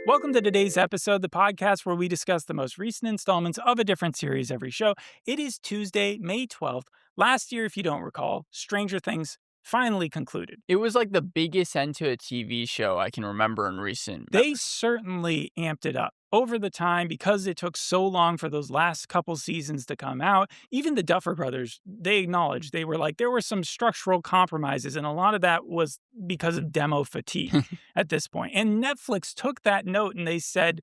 Welcome to today's episode, the podcast where we discuss the most recent installments of a different series every show. It is Tuesday, May 12th. Last year, if you don't recall, Stranger Things finally concluded. It was like the biggest end to a TV show I can remember in recent They memory. certainly amped it up over the time because it took so long for those last couple seasons to come out. Even the Duffer Brothers, they acknowledged they were like, there were some structural compromises, and a lot of that was because of demo fatigue at this point. And Netflix took that note and they said,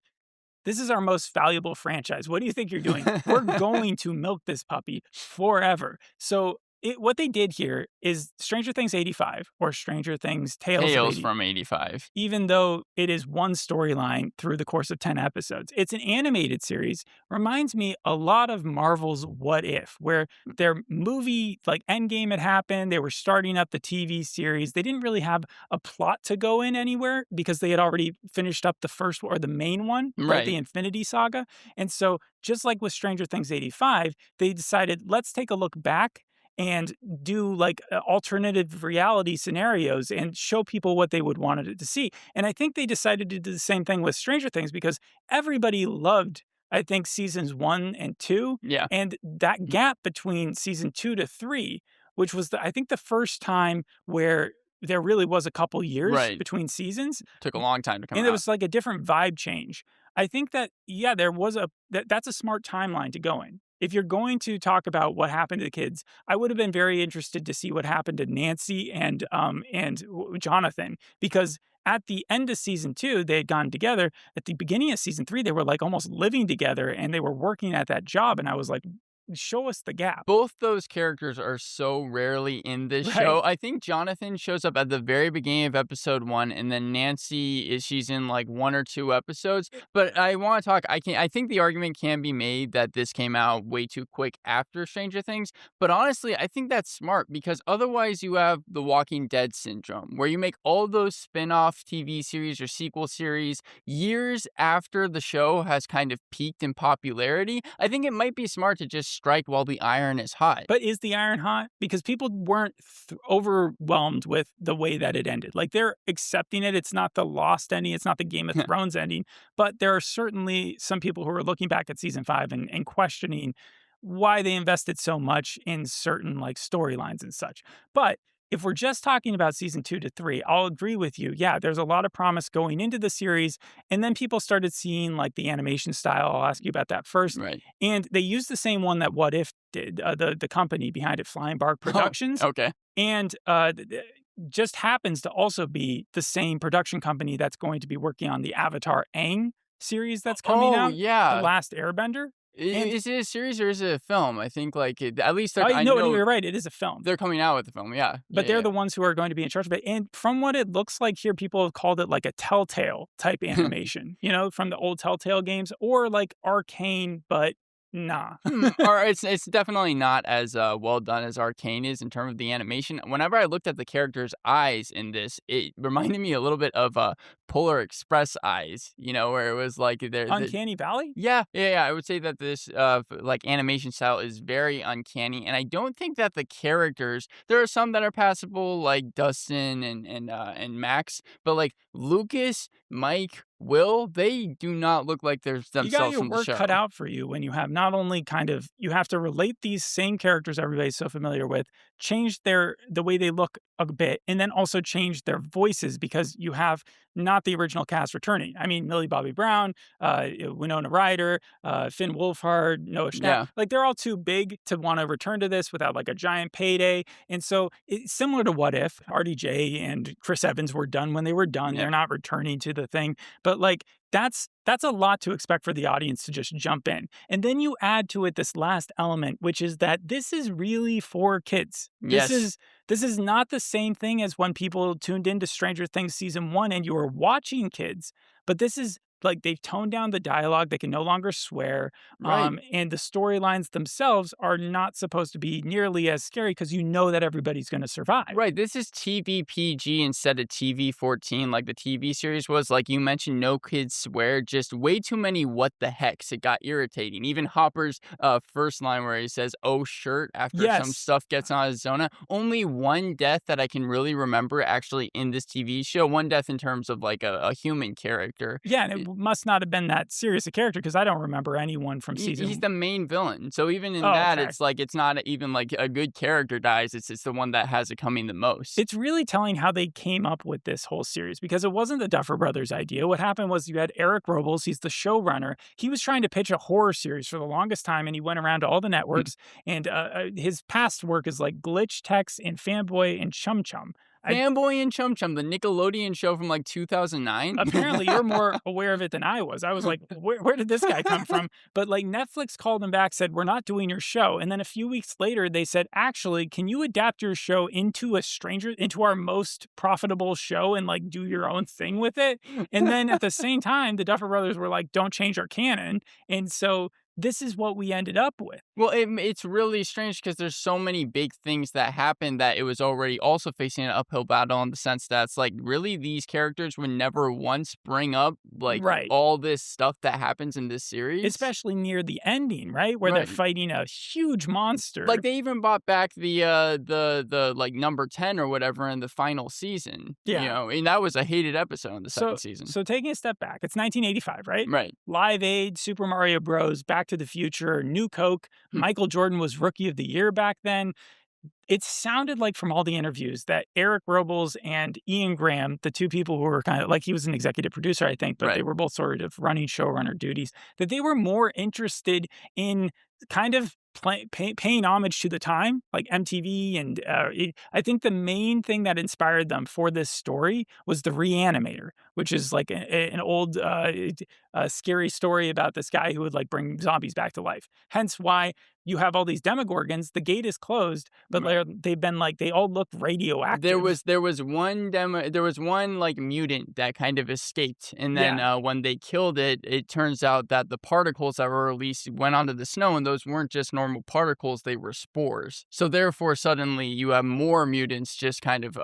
this is our most valuable franchise. What do you think you're doing? We're going to milk this puppy forever. So what they did here is Stranger Things 85 or Stranger Things Tales of Tales 80, from 85. even though it is one storyline through the course of 10 episodes. It's an animated series. Reminds me a lot of Marvel's What If, where their movie, like Endgame had happened. They were starting up the TV series. They didn't really have a plot to go in anywhere because they had already finished up the first or the main one, right? The Infinity Saga. And so just like with Stranger Things 85, they decided, let's take a look back and do like alternative reality scenarios and show people what they would wanted to see. And I think they decided to do the same thing with Stranger Things because everybody loved, I think, seasons 1 and 2. Yeah. And that gap between season 2 to 3, which was, I think, the first time where there really was a couple years between seasons. Took a long time to come out. And it was like a different vibe change. I think that, yeah, there was that's a smart timeline to go in. If you're going to talk about what happened to the kids, I would have been very interested to see what happened to Nancy and Jonathan, because at the end of season 2, they had gone together. At the beginning of season 3, they were like almost living together and they were working at that job. And I was like, show us the gap. Both those characters are so rarely in this show. I think Jonathan shows up at the very beginning of episode 1, and then Nancy she's in like 1 or 2 episodes. But I want to talk. I think the argument can be made that this came out way too quick after Stranger Things. But honestly, I think that's smart because otherwise you have the Walking Dead syndrome, where you make all those spin-off TV series or sequel series years after the show has kind of peaked in popularity. I think it might be smart to just strike while the iron is hot. But is the iron hot? Because people weren't overwhelmed with the way that it ended. Like, they're accepting it. It's not the Lost ending. It's not the Game of Thrones ending. But there are certainly some people who are looking back at season 5 and questioning why they invested so much in certain like storylines and such. But if we're just talking about season 2 to 3, I'll agree with you. Yeah, there's a lot of promise going into the series. And then people started seeing like the animation style. I'll ask you about that first. And they used the same one that What If did, the company behind it, Flying Bark Productions. And just happens to also be the same production company that's going to be working on the Avatar Aang series that's coming out. The Last Airbender. Is it a series or is it a film? I think at least I know you're right. It is a film. They're coming out with the film, But they're the ones who are going to be in charge of it. And from what it looks like here, people have called it like a Telltale type animation, from the old Telltale games, or like Arcane, but nah. Or it's definitely not as well done as Arcane is in terms of the animation. Whenever I looked at the characters' eyes in this, it reminded me a little bit of Polar Express eyes, where it was like Uncanny Valley? Yeah. I would say that this like animation style is very uncanny, and I don't think that the characters, there are some that are passable, like Dustin and Max, but like Lucas, Mike, Will, they do not look like they're themselves from the show. You got your work cut out for you when you have not only you have to relate these same characters everybody's so familiar with, change the way they look a bit, and then also change their voices because you have not the original cast returning. I mean, Millie Bobby Brown, Winona Ryder, Finn Wolfhard, Noah Schnapp. Like, they're all too big to want to return to this without like a giant payday. And so it's similar to What If. RDJ and Chris Evans were done when they were done. They're not returning to the thing. But like, that's a lot to expect for the audience to just jump in. And then you add to it this last element, which is that this is really for kids. This is not the same thing as when people tuned into Stranger Things season 1 and you were watching kids, but this is like they've toned down the dialogue. They can no longer swear. And the storylines themselves are not supposed to be nearly as scary because you know that everybody's going to survive. Right. This is TV PG instead of TV 14 like the TV series was. Like you mentioned, no kids swear, just way too many what the hecks. It got irritating. Even Hopper's first line where he says, "Oh, shirt," after some stuff gets on his zona. Only one death that I can really remember actually in this TV show. One death in terms of like a human character. Yeah, and must not have been that serious a character because I don't remember anyone from He's season. the main villain, so even in Oh, that, okay. it's like it's not even like a good character dies, it's the one that has it coming the most. It's really telling how they came up with this whole series because it wasn't the Duffer Brothers' idea. What happened was you had Eric Robles, he's the showrunner. He was trying to pitch a horror series for the longest time, and he went around to all the networks. And his past work is like Glitch, Tex, and Fanboy and Chum Chum. I Fanboy and Chum Chum, the Nickelodeon show from like 2009. Apparently, you're more aware of it than I was. I was like, where did this guy come from? But like Netflix called him back, said, we're not doing your show. And then a few weeks later, they said, actually, can you adapt your show into our most profitable show and like do your own thing with it? And then at the same time, the Duffer Brothers were like, don't change our canon. And so this is what we ended up with. Well, it's really strange because there's so many big things that happened that it was already also facing an uphill battle in the sense that it's like, really, these characters would never once bring up like Right. all this stuff that happens in this series. Especially near the ending, right? Where they're Right. fighting a huge monster. Like they even brought back the like number 10 or whatever in the final season. Yeah. You know, and that was a hated episode in the second season. So taking a step back, it's 1985, right? Right. Live Aid, Super Mario Bros, Back to the Future, New Coke. Michael Jordan was Rookie of the Year back then. It sounded like from all the interviews that Eric Robles and Ian Graham, the two people who were kind of like, he was an executive producer, I think, but they Right. were both sort of running showrunner duties, that they were more interested in kind of paying homage to the time, like MTV. And I think the main thing that inspired them for this story was the Reanimator, which is like an old scary story about this guy who would like bring zombies back to life. Hence why you have all these Demogorgons. The gate is closed, but they've been like, they all look radioactive. There was one like mutant that kind of escaped, and then when they killed it, it turns out that the particles that were released went onto the snow, and those weren't just normal particles; they were spores. So therefore, suddenly you have more mutants just kind of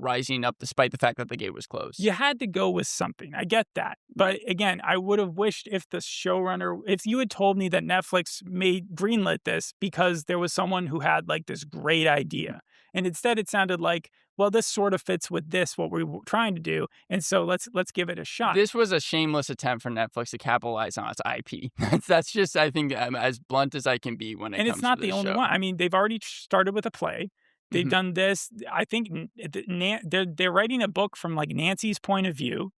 rising up, despite the fact that the gate was closed. You had to go with something. I get that, but again, I would have wished if the showrunner, if you had told me that Netflix greenlit this because there was someone who had like this great idea, and instead it sounded like, well, this sort of fits with what we were trying to do, and so let's give it a shot. This was a shameless attempt for Netflix to capitalize on its IP. That's just, I think, as blunt as I can be when it comes to this show. And it's not the only one. I mean, they've already started with a play. They've done this. I think they're writing a book from like Nancy's point of view.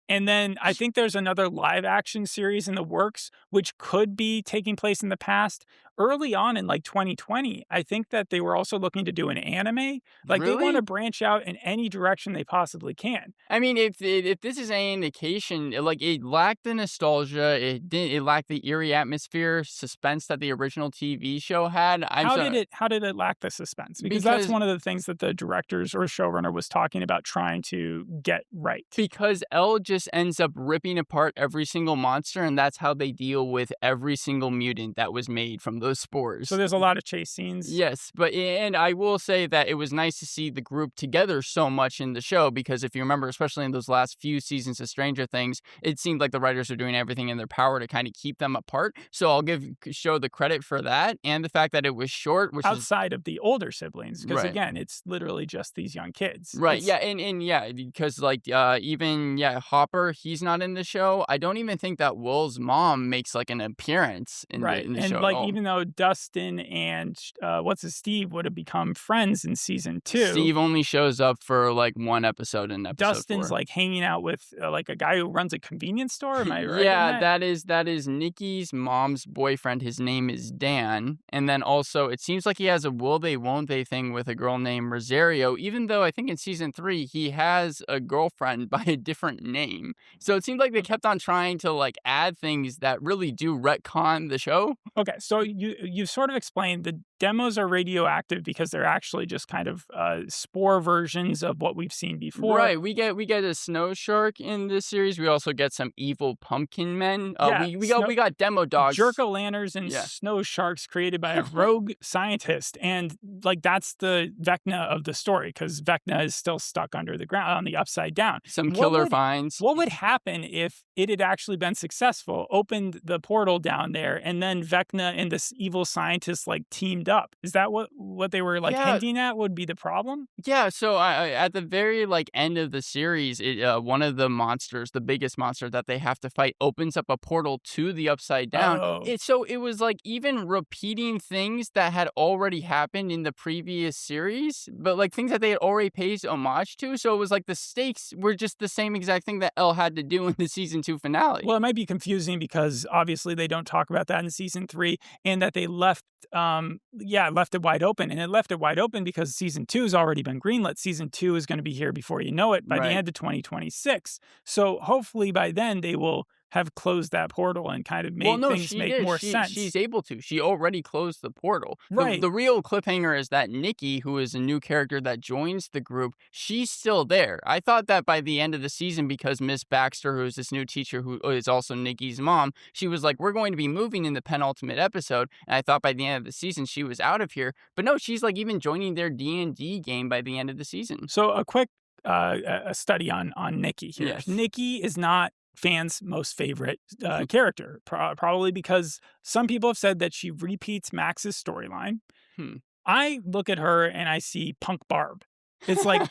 And then I think there's another live action series in the works, which could be taking place in the past. Early on in like 2020, I think that they were also looking to do an anime. Like they want to branch out in any direction they possibly can. I mean, if this is any indication, it lacked the nostalgia, it lacked the eerie atmosphere, suspense that the original TV show had. How did it lack the suspense? Because that's one of the things that the directors or showrunner was talking about trying to get right. Because Elle just ends up ripping apart every single monster, and that's how they deal with every single mutant that was made from those spores. So there's a lot of chase scenes. Yes, and I will say that it was nice to see the group together so much in the show, because if you remember, especially in those last few seasons of Stranger Things, it seemed like the writers were doing everything in their power to kind of keep them apart. So I'll give show the credit for that, and the fact that it was short, which outside of the older siblings, because again, it's literally just these young kids. Right. Because like even Hopper, he's not in the show. I don't even think that Will's mom makes like an appearance in the show. And like even though Dustin and Steve would have become friends in season 2, Steve only shows up for like one episode in episode Dustin's 4. like hanging out with like a guy who runs a convenience store. Am I right? Yeah, that is Nikki's mom's boyfriend. His name is Dan, and then also it seems like he has a will they won't they thing with a girl named Rosario. Even though I think in season 3 he has a girlfriend by a different name. So it seemed like they kept on trying to like add things that really do retcon the show. Okay, so you've sort of explained the demos are radioactive because they're actually just kind of spore versions of what we've seen before. Right, we get a snow shark in this series. We also get some evil pumpkin men. We got demo dogs, jerk-o'-lanterns, and snow sharks created by a rogue scientist, and like that's the Vecna of the story because Vecna is still stuck under the ground on the upside down. Some killer finds. What would happen if it had actually been successful, opened the portal down there, and then Vecna and this evil scientist like teamed up. Is that what they were, like, Yeah, hinting at would be the problem? yeah, so I at the very, like, end of the series, one of the monsters, the biggest monster that they have to fight, opens up a portal to the Upside Down. Oh. It was, like, even repeating things that had already happened in the previous series, but, like, things that they had already paid homage to, so it was like the stakes were just the same exact thing that Elle had to do in the season 2 finale. Well, it might be confusing because obviously they don't talk about that in season 3 and that they left it wide open. And it left it wide open because season 2 has already been greenlit. Season 2 is going to be here before you know it by the Right. end of 2026. So hopefully by then they will have closed that portal and kind of Well, made no, things she make did. more sense. She's able to. She already closed the portal. Right. The real cliffhanger is that Nikki, who is a new character that joins the group, she's still there. I thought that by the end of the season, because Miss Baxter, who is this new teacher who is also Nikki's mom, she was like, "We're going to be moving in the penultimate episode." And I thought by the end of the season she was out of here. But no, she's like even joining their D&D game by the end of the season. So a quick a study on Nikki here. Yes. Nikki is not fans' most favorite character, probably because some people have said that she repeats Max's storyline. Hmm. I look at her and I see Punk Barb. It's like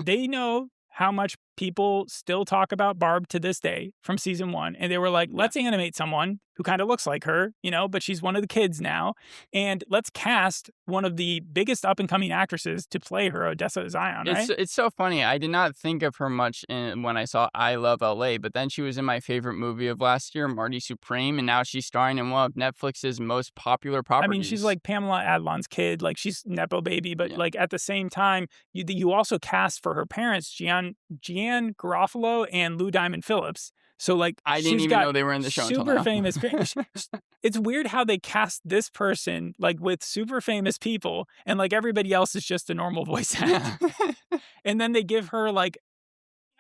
they know how much people still talk about Barb to this day from season 1, and they were like, Yeah. "Let's animate someone who kinda looks like her, but she's one of the kids now, and let's cast one of the biggest up-and-coming actresses to play her, Odessa Zion," right? It's so funny. I did not think of her much when I saw I Love LA, but then she was in my favorite movie of last year, Marty Supreme, and now she's starring in one of Netflix's most popular I mean, she's properties. like Pamela Adlon's kid, like, she's nepo baby, but, Yeah. like, at the same time, you also cast for her parents, Gian Garofalo and Lou Diamond Phillips. So, like, I didn't she's even got know they were in the show until super now. famous parents. It's weird how they cast this person, like, with super famous people, and, like, everybody else is just a normal voice Yeah. actor. And then they give her, like,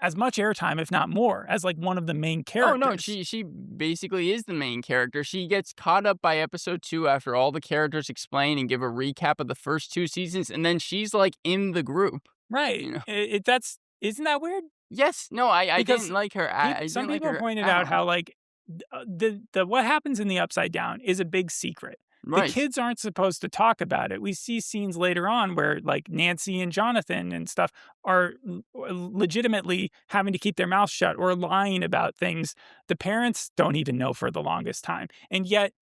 as much airtime, if not more, as, like, one of the main Oh, no, characters. she basically is the main character. She gets caught up by episode 2 after all the characters explain and give a recap of the first 2 seasons, and then she's, like, in the group, Right. you know? That's isn't that weird? Yes. No, I didn't Because like her. I some didn't like people her pointed at out all. how, like, the what happens in the Upside Down is a big secret. The Right. kids aren't supposed to talk about it. We see scenes later on where, like, Nancy and Jonathan and stuff are legitimately having to keep their mouths shut or lying about things the parents don't even know for the longest time. And yet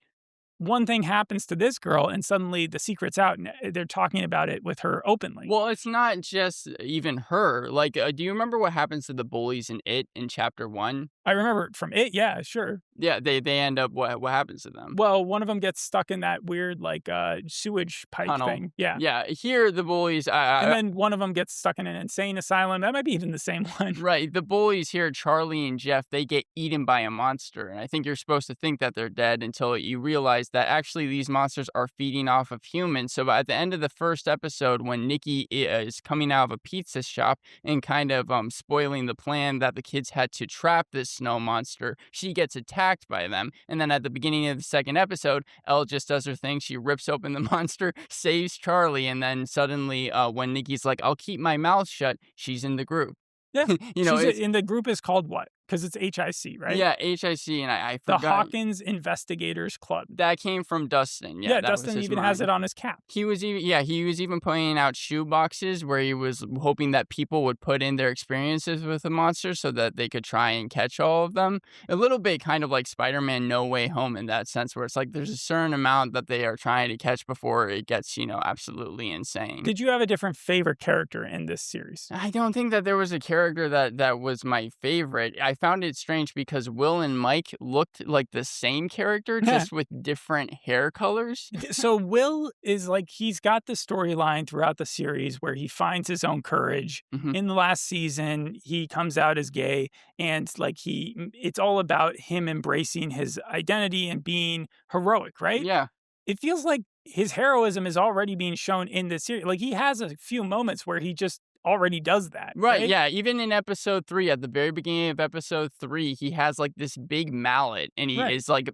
one thing happens to this girl and suddenly the secret's out and they're talking about it with her openly. Well, it's not just even her. Like, do you remember what happens to the bullies in It in chapter 1? I remember it from it, yeah, sure. Yeah, they end up what happens to them? Well, one of them gets stuck in that weird, like, sewage pipe Tunnel. thing, yeah. Yeah, here the bullies And then one of them gets stuck in an insane asylum. That might be even the same one. right, the bullies here, Charlie and Jeff, they get eaten by a monster, and I think you're supposed to think that they're dead until you realize that actually these monsters are feeding off of humans. So at the end of the first episode, when Nikki is coming out of a pizza shop and kind of spoiling the plan that the kids had to trap this snow monster, she gets attacked by them. And then at the beginning of the second episode, Elle just does her thing. She rips open the monster, saves Charlie, and then suddenly, when Nikki's like, "I'll keep my mouth shut," she's in the group. Yeah. You know, it's In the group is called what? Because it's HIC, right? yeah, HIC, and I The forgot. Hawkins Investigators Club. That came from Dustin. Yeah, Yeah, that was Dustin his even has mind. it on his cap. He was even pointing out shoe boxes where he was hoping that people would put in their experiences with the monster so that they could try and catch all of them. A little bit kind of like Spider-Man No Way Home in that sense, where it's like there's a certain amount that they are trying to catch before it gets, absolutely insane. Did you have a different favorite character in this series? I don't think that there was a character that was my favorite. I found it strange because Will and Mike looked like the same character, just with different hair colors. So Will is like he's got the storyline throughout the series where he finds his own courage. Mhm. In the last season, he comes out as gay and like it's all about him embracing his identity and being heroic, right? Yeah. It feels like his heroism is already being shown in this series. Like he has a few moments where he just already does that, Right, right? yeah, even in episode 3, at the very beginning of episode 3, he has, like, this big mallet, and he Right. is, like,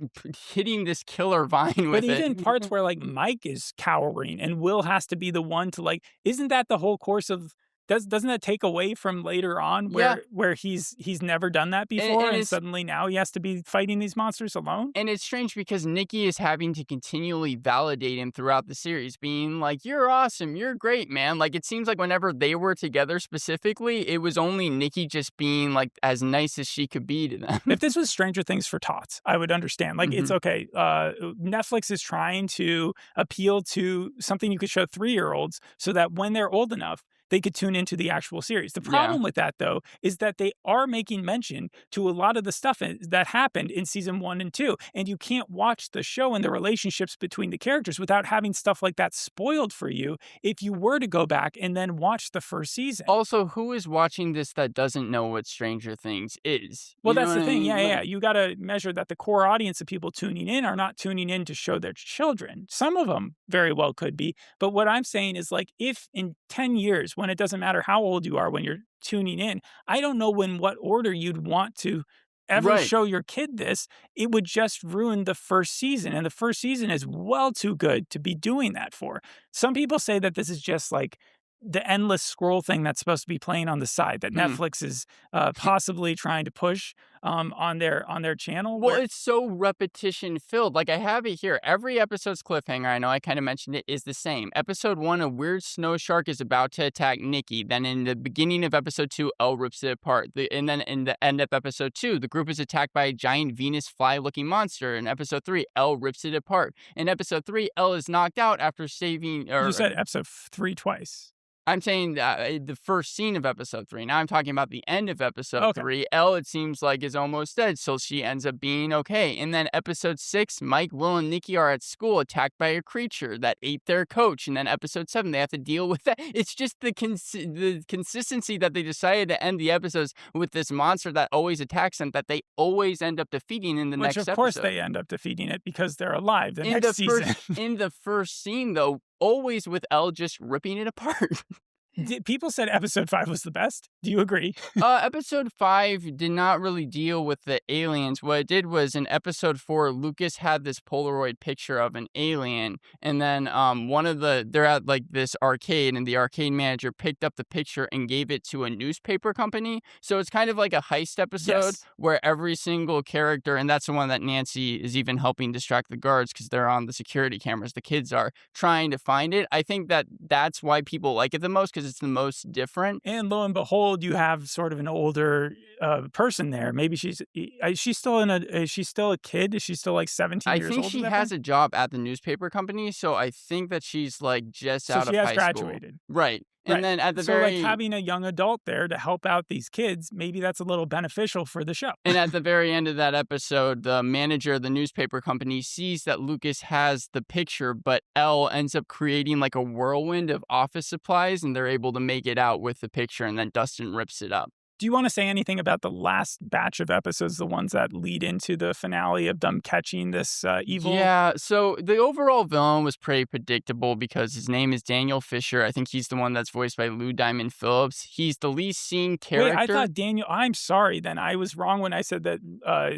hitting this killer vine But with it. even parts where like Mike is cowering and Will has to be the one to like, isn't that the whole course of doesn't that take away from later on Yeah, where he's never done that before, and and it's suddenly now he has to be fighting these monsters alone? And it's strange because Nikki is having to continually validate him throughout the series, being like, "You're awesome, you're great, man." Like, it seems like whenever they were together specifically, it was only Nikki just being, like, as nice as she could be to them. If this was Stranger Things for tots, I would understand. Like, it's Mhm. okay. Netflix is trying to appeal to something you could show 3-year-olds so that when they're old enough, they could tune into the actual series. The Yeah. problem with that, though, is that they are making mention to a lot of the stuff that happened in season 1 and 2. And you can't watch the show and the relationships between the characters without having stuff like that spoiled for you if you were to go back and then watch the first season. Also, who is watching this that doesn't know what Stranger Things is? Well, You know that's what the I thing. mean? Yeah, yeah, Like, yeah. You got to measure that the core audience of people tuning in are not tuning in to show their children. Some of them very well could be. But what I'm saying is, like, if in 10 years, when it doesn't matter how old you are when you're tuning in, I don't know in what order you'd want to ever right. show your kid this. It would just ruin the first season. And the first season is well too good to be doing that for. Some people say that this is just like the endless scroll thing that's supposed to be playing on the side that Hmm. Netflix is possibly trying to push on their channel. Well, Where it's so repetition filled. Like, I have it here. Every episode's cliffhanger, I know I kind of mentioned it, is the same. Episode 1, a weird snow shark is about to attack Nikki. Then in the beginning of episode 2, Elle rips it apart. And then in the end of episode 2, the group is attacked by a giant Venus fly-looking monster. In episode 3, Elle rips it apart. In episode 3, Elle is knocked out after saving, you or said episode 3 twice. I'm saying the first scene of episode 3. Now I'm talking about the end of episode Okay, 3. Elle, it seems like, is almost dead, so she ends up being okay. And then episode 6, Mike, Will, and Nikki are at school attacked by a creature that ate their coach. And then episode 7, they have to deal with that. It's just the consistency that they decided to end the episodes with this monster that always attacks them, that they always end up defeating in the which next of course episode. they end up defeating it because they're alive the In next the season. first in the first scene, though, always with Elle just ripping it apart. People said episode 5 was the best. Do you agree? Episode 5 did not really deal with the aliens. What it did was in episode 4, Lucas had this Polaroid picture of an alien, and then they're at like this arcade, and the arcade manager picked up the picture and gave it to a newspaper company. So it's kind of like a heist episode Yes. where every single character, and that's the one that Nancy is even helping distract the guards because they're on the security cameras. The kids are trying to find it. I think that that's why people like it the most because it's the most different. And lo and behold, you have sort of an older person there. Maybe she's still is she still a kid? Is she still like 17 I years think old at she that has point? a job at the newspaper company, so I think that she's, like, just So out she of has high school. graduated. Right, and Right. then at the So, like, very having a young adult there to help out these kids, maybe that's a little beneficial for the show. and at the very end of that episode, the manager of the newspaper company sees that Lucas has the picture, but Elle ends up creating, like, a whirlwind of office supplies, and they're able to make it out with the picture, and then Dustin rips it up. Do you wanna say anything about the last batch of episodes, the ones that lead into the finale of them catching this, evil? Yeah, so the overall villain was pretty predictable because his name is Daniel Fisher. I think he's the one that's voiced by Lou Diamond Phillips. He's the least seen Wait, I character. thought Daniel I'm sorry then, I was wrong when I said that,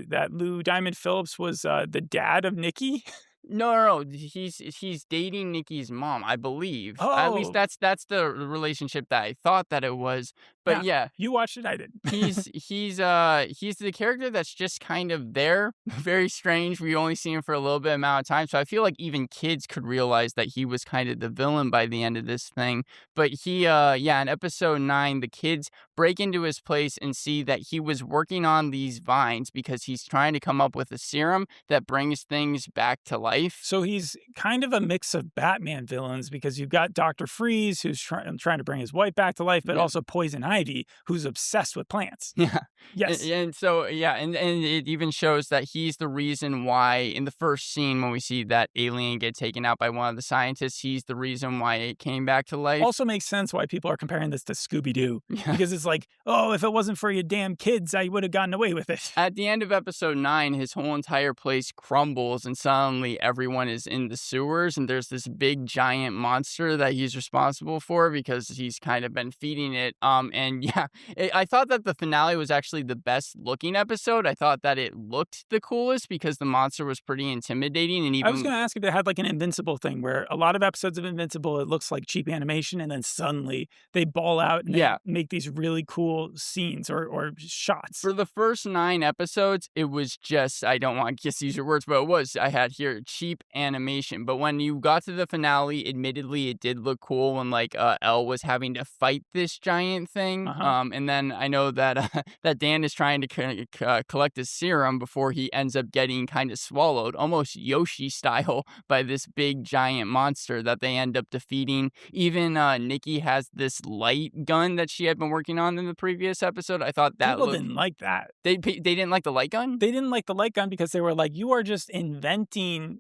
that Lou Diamond Phillips was, the dad of Nikki? No. He's dating Nikki's mom, I believe. At least Oh, that's the relationship that I thought that it was. But yeah. yeah, You watched it, I didn't. he's the character that's just kind of there. Very strange. We only see him for a little bit amount of time. So I feel like even kids could realize that he was kind of the villain by the end of this thing. But yeah, in episode 9, the kids break into his place and see that he was working on these vines because he's trying to come up with a serum that brings things back to life. So he's kind of a mix of Batman villains because you've got Dr. Freeze, who's trying to bring his wife back to life, but Yeah. also Poison Ivy, who's obsessed with plants. Yeah. Yes. And so, yeah, and it even shows that he's the reason why in the first scene when we see that alien get taken out by one of the scientists, he's the reason why it came back to life. Also makes sense why people are comparing this to Scooby Doo Yeah. because it's like, oh, if it wasn't for your damn kids, I would have gotten away with it. At the end of episode 9, his whole entire place crumbles and suddenly everyone is in the sewers and there's this big giant monster that he's responsible for because he's kind of been feeding it. And yeah, I thought that the finale was actually actually the best looking episode. I thought that it looked the coolest because the monster was pretty intimidating and I was even gonna ask if they had, like, an Invincible thing where a lot of episodes of Invincible, it looks like cheap animation, and then suddenly they ball out and they yeah. make these really cool scenes or shots. For the first 9 episodes, it was just I don't want to just use your words, but it was I had here cheap animation. But when you got to the finale, admittedly, it did look cool when like Elle was having to fight this giant thing. Uh-huh. And then I know that that Dan is trying to collect his serum before he ends up getting kind of swallowed, almost Yoshi style, by this big giant monster that they end up defeating. Even Nikki has this light gun that she had been working on in the previous episode. I thought that People looked didn't like that. they didn't like the light gun? They didn't like the light gun because they were like, "You are just inventing,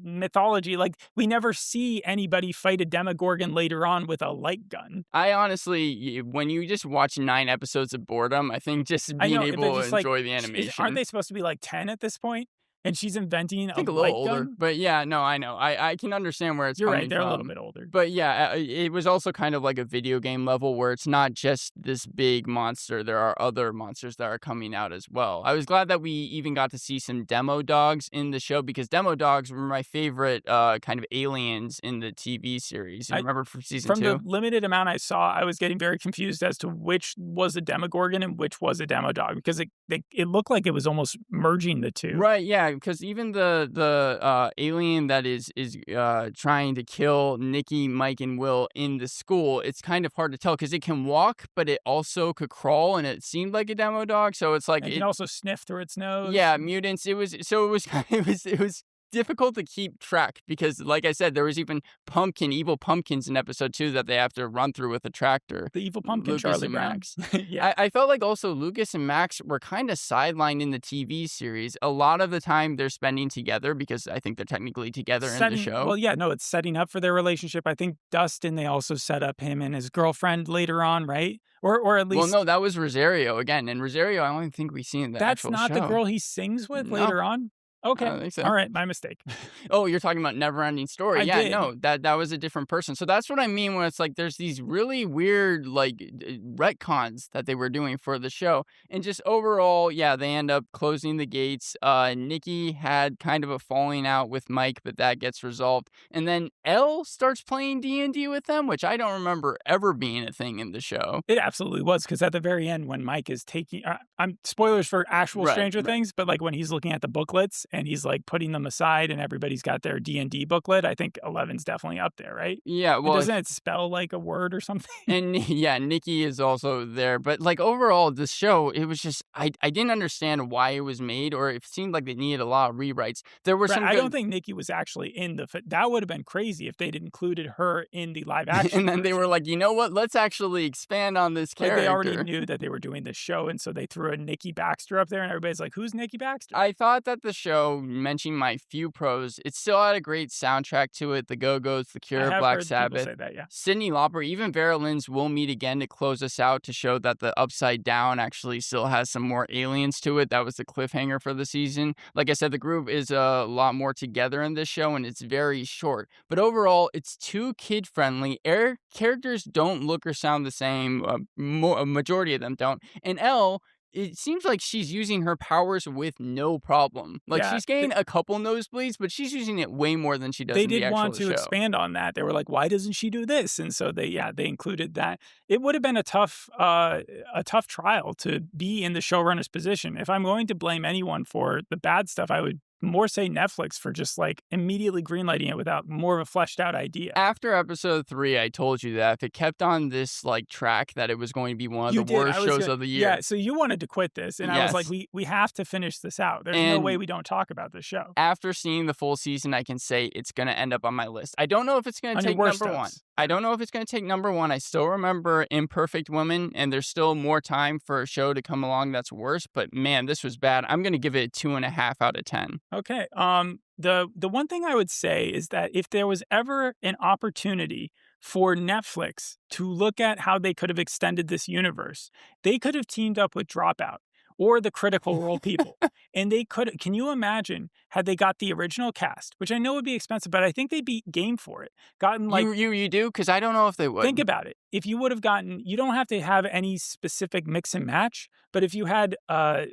mythology." Like, we never see anybody fight a Demogorgon later on with a light gun. I honestly, when you just watch 9 episodes of boredom, I think just I being know, but able to just like, enjoy the aren't animation. they supposed to be like 10 at this point? And she's inventing I a think a little light older, gun? but yeah, no, I know. I can understand where it's You're right, coming they're a little from. bit older. But yeah, it was also kind of like a video game level where it's not just this big monster. There are other monsters that are coming out as well. I was glad that we even got to see some demo dogs in the show because demo dogs were my favorite kind of aliens in the TV series. You I remember from season From the 2? limited amount I saw, I was getting very confused as to which was a Demogorgon and which was a Demo Dog because it looked like it was almost merging the 2. Right, yeah, because even the alien that is trying to kill Nikki, Mike, and Will in the school, it's kind of hard to tell because it can walk, but it also could crawl, and it seemed like a demo dog. So it's like And can it, also sniff through its nose. yeah, mutants. It was it was difficult to keep track because, like I said, there was even evil pumpkins in episode 2 that they have to run through with a tractor. The evil pumpkin, Lucas Charlie and Brown. Max. Yeah. I felt like also Lucas and Max were kind of sidelined in the TV series. A lot of the time they're spending together because I think they're technically together in the show. Well, yeah, no, it's setting up for their relationship. I think Dustin, they also set up him and his girlfriend later on, right? Or at Well, least no, that was Rosario again. And Rosario, I don't think we see in the that's actual not the show. girl he sings with No, later on? I Okay. don't think so. All right, my mistake. Oh, you're talking about Neverending Story. I Yeah, did. no, that was a different person. So that's what I mean when it's like there's these really weird like retcons that they were doing for the show. And just overall, yeah, they end up closing the gates. Nikki had kind of a falling out with Mike, but that gets resolved. And then Elle starts playing D&D with them, which I don't remember ever being a thing in the show. It absolutely was because at the very end, when Mike is taking, I'm spoilers for actual Right, Stranger right. Things, but like when he's looking at the booklets and he's like putting them aside, and everybody's got their D&D booklet, I think 11's definitely up there, right? Yeah, And well, doesn't it spell like a word or something? and yeah, Nikki is also there. But like overall, the show, it was just I didn't understand why it was made, or it seemed like they needed a lot of rewrites. There were Right, some I good don't think Nikki was actually in that would have been crazy if they'd included her in the live action. and then they were version. like, you know what? Let's actually expand on this Like they already character. knew that they were doing this show, and so they threw a Nikki Baxter up there, and everybody's like, "Who's Nikki Baxter?" I thought that the show, mentioning my few pros, it still had a great soundtrack to it. The Go-Go's, The I Cure, have Black heard people Sabbath. say that, yeah. Cyndi Lauper, even Vera Lynn's We'll Meet Again to close us out to show that the Upside Down actually still has some more aliens to it. That was the cliffhanger for the season. Like I said, the group is a lot more together in this show, and it's very short. But overall, it's too kid-friendly. Characters don't look or sound the same. A majority of them don't. And Elle, it seems like she's using her powers with no problem. Like, Yeah, she's getting a couple nosebleeds, but she's using it way more than she does they in the did actual want to show. expand on that. They were like, "Why doesn't she do this?" And so they included that. It would have been a tough trial to be in the showrunner's position. If I'm going to blame anyone for the bad stuff, I would more say Netflix for just like immediately greenlighting it without more of a fleshed out idea. After episode 3, I told you that if it kept on this, like, track, that it was going to be one of You the did. worst I was shows gonna, of the year. yeah. So you wanted to quit this, and I was like, Yes. we have to finish this out. There's no way And we don't talk about this show after seeing the full season, I can say it's going to end up on my list. I don't know if it's going to on your take worst number 1. ups. I don't know if it's going to take number 1. I still remember Imperfect Woman, and there's still more time for a show to come along that's worse. But man, this was bad. I'm going to give it a 2.5 out of 10. Okay. The one thing I would say is that if there was ever an opportunity for Netflix to look at how they could have extended this universe, they could have teamed up with Dropout. or the Critical Role people. And they could can you imagine had they got the original cast, which I know would be expensive, but I think they'd be game for it. Gotten like You do? 'Cause I don't know if they think would. about it. If you would have gotten you don't have to have any specific mix and match, but if you had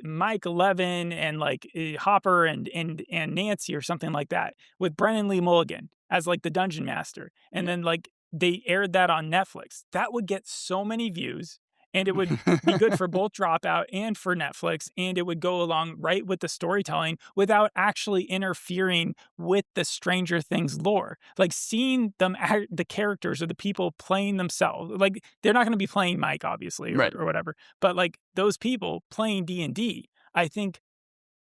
Mike Levin and like Hopper and Nancy or something like that with Brennan Lee Mulligan as like the dungeon master, and then like they aired that on Netflix, that would get so many views and it would be good for both Dropout and for Netflix, and it would go along right with the storytelling without actually interfering with the Stranger Things lore. Like seeing them act, the characters or the people playing themselves, like they're not going to be playing Mike obviously Right. or whatever, but like those people playing D&D, I think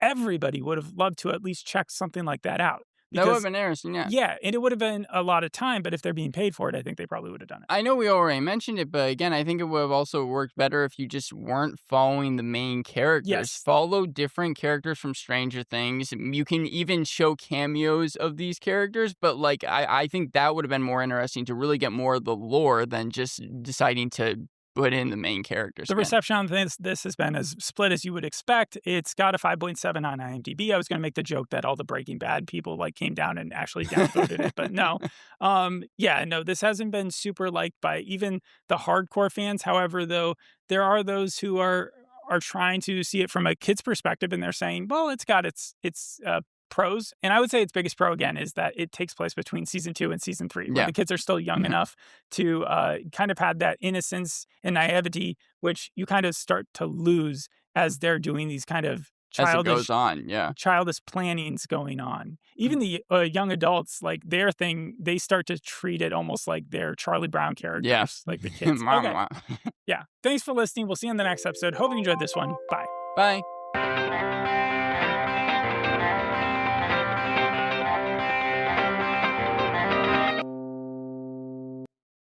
everybody would have loved to at least check something like that out That would have because been interesting, yeah. yeah, and it would have been a lot of time, but if they're being paid for it, I think they probably would have done it. I know we already mentioned it, but again, I think it would have also worked better if you just weren't following the main characters. Yes. Follow different characters from Stranger Things. You can even show cameos of these characters, but like I think that would have been more interesting to really get more of the lore than just deciding to put in the main characters The again. reception on this has been as split as you would expect. It's got a 5.7 on IMDb. I was going to make the joke that all the Breaking Bad people like came down and actually downvoted it, but no. Yeah, no, this hasn't been super liked by even the hardcore fans. However, though, there are those who are trying to see it from a kid's perspective, and they're saying, well, it's got its pros. And I would say its biggest pro again is that it takes place between season 2 and season 3, where Yeah. the kids are still young enough to kind of have that innocence and naivety, which you kind of start to lose as they're doing these kind of As it goes childish on, yeah. childish plannings going on. Even the young adults, like their thing, they start to treat it almost like they're Charlie Brown characters, Yes. like the kids. Mwah, Okay, mwah. yeah. Thanks for listening. We'll see you in the next episode. Hope you enjoyed this one. Bye. Bye.